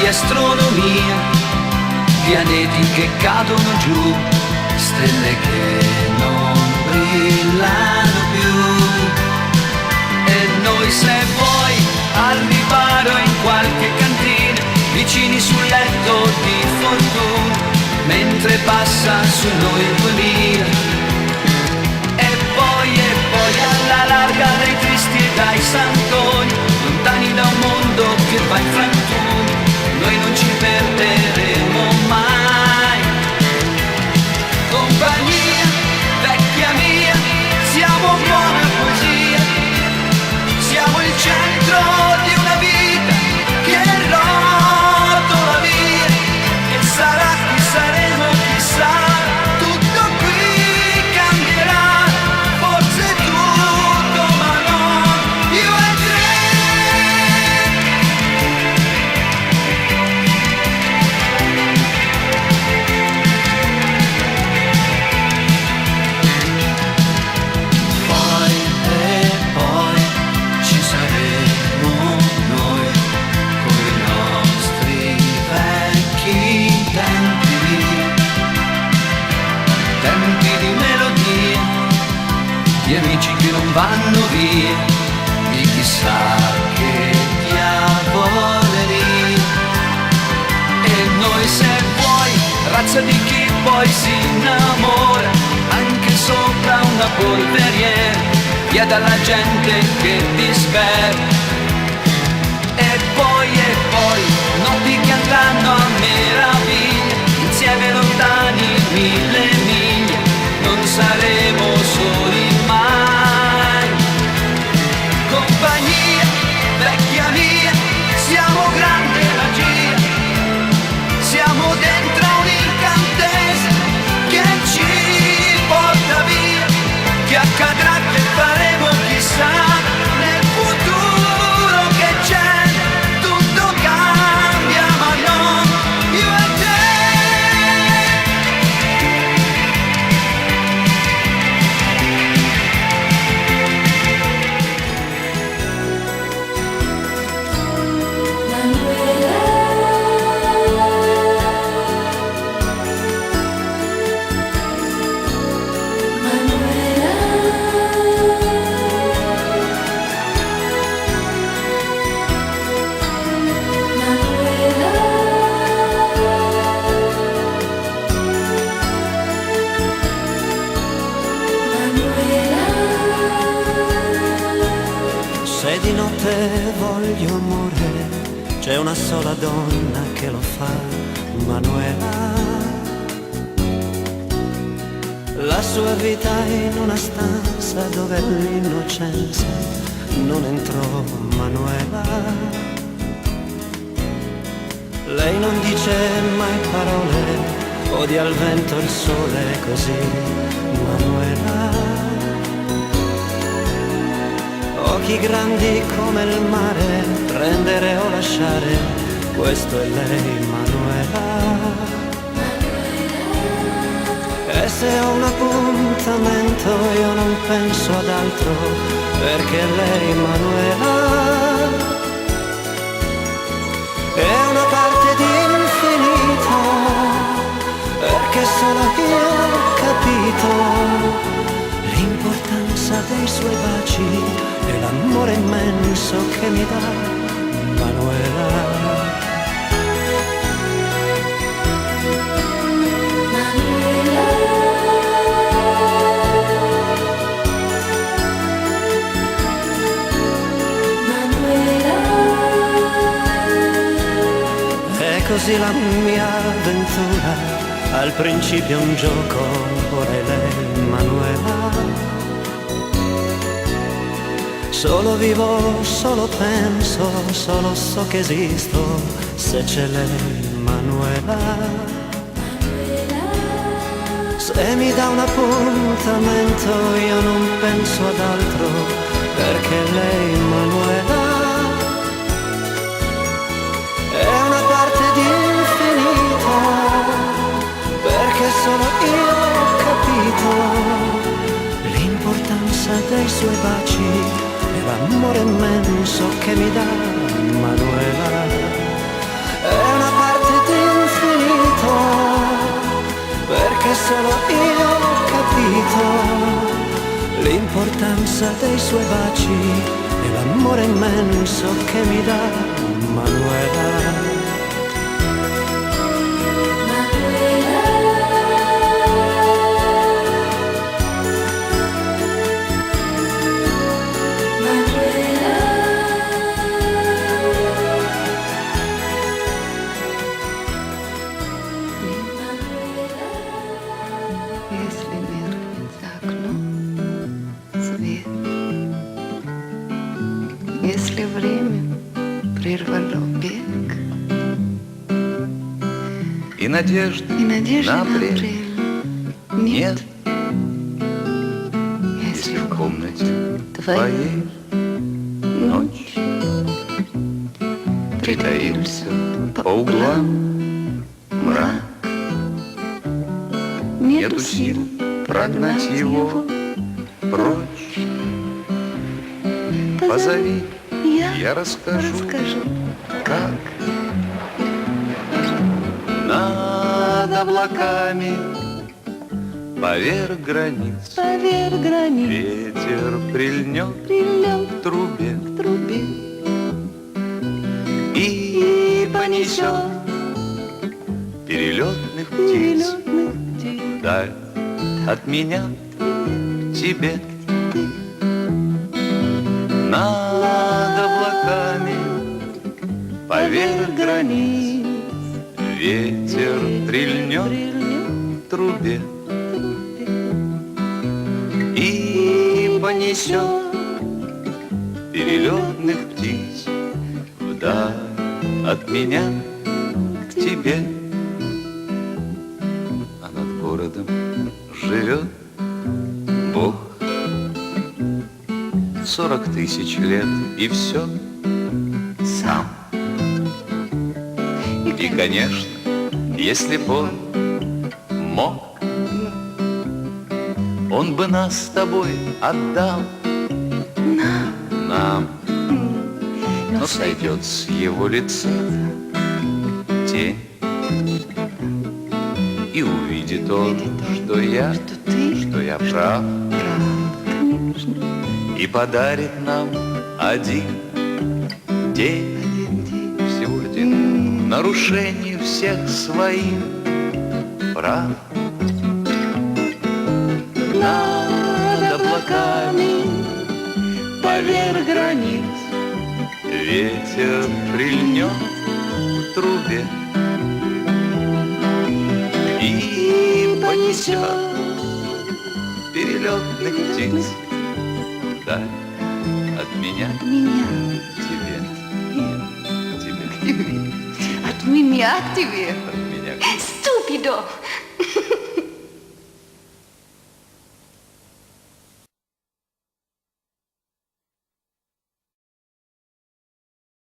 di astronomia, pianeti che cadono giù, stelle che non brillano più. E noi, se vuoi, al riparo in qualche cantina, vicini sul letto di fortuna, mentre passa su noi il 2000. E poi alla larga dai tristi e dai santoni, lontani da un mondo che va in frantumi, noi non ci perderemo mai. Compagnia, vecchia mia, siamo buona poesia, siamo il centro di una vita che rotola via, e sarà chi saremo, chissà, tutto qui cambierà, forse tutto, ma non io e te. Poi e poi ci saremo noi, coi nostri vecchi tempi, tempi di melodia, di amici che non vanno via, di chissà che diavoleria. E noi, se vuoi, razza di chi poi si innamora, anche sopra una polveriera, via dalla gente che dispera. E poi, notti che andranno a meraviglia, insieme lontani 1000 miglia, non saremo soli mai. Compagnia, vecchia mia, siamo grande magia, siamo dentro un'incantesima che ci porta via, che accadrà, che faremo, chissà, nel futuro che c'è, tutto cambia ma non io e te. Se di notte voglio amore, c'è una sola donna che lo fa, Manuela. La sua vita in una stanza dove l'innocenza non entrò, Manuela. Lei non dice mai parole, odia il vento, il sole, così, Manuela. Occhi grandi come il mare, prendere o lasciare, questo è lei, Manuela. E se ho un appuntamento io non penso ad altro, perché lei, Manuela, è una parte di infinito, perché solo io ho capito l'importanza dei suoi baci e l'amore immenso che mi dà, Manuela. È così la mia avventura, al principio un gioco, ora è lei, Manuela. Solo vivo, solo penso, solo so che esisto, se c'è lei, Manuela. Se mi dà un appuntamento io non penso ad altro, perché lei, Manuela, è una parte di infinito, perché solo io ho capito l'importanza dei suoi baci e l'amore immenso che mi dà, Manuela. È una l'importanza dei suoi baci e l'amore immenso che mi dà Manuela. Если меркнет за окном свет, если время прервало бег, и надежды на на апрель апрель нет, если в комнате твоей твоей ночь притаился по по углам мрак. Нету сил прогнать его прочь. Позови, я расскажу, как над облаками поверх границ поверх границ ветер прильнет прильнет к трубе к трубе и понесет перелетных птиц перелетных птиц. вдаль от меня к тебе. Над облаками поверх границ ветер прильнет к трубе и понесет перелетных птиц вдаль от меня к тебе. А над городом живет Бог 40 тысяч лет, и все сам. И, конечно, если б он мог, он бы нас с тобой отдал нам. Но сойдет с его лица тень, и увидит он, что я прав, и подарит нам один день, всего один, нарушение всех своих прав. Над облаками поверх границ ветер прильнет к трубе и понесет перелетных птиц вдаль от меня к тебе. Тебе. От меня к тебе. От меня к тебе. Ступидо!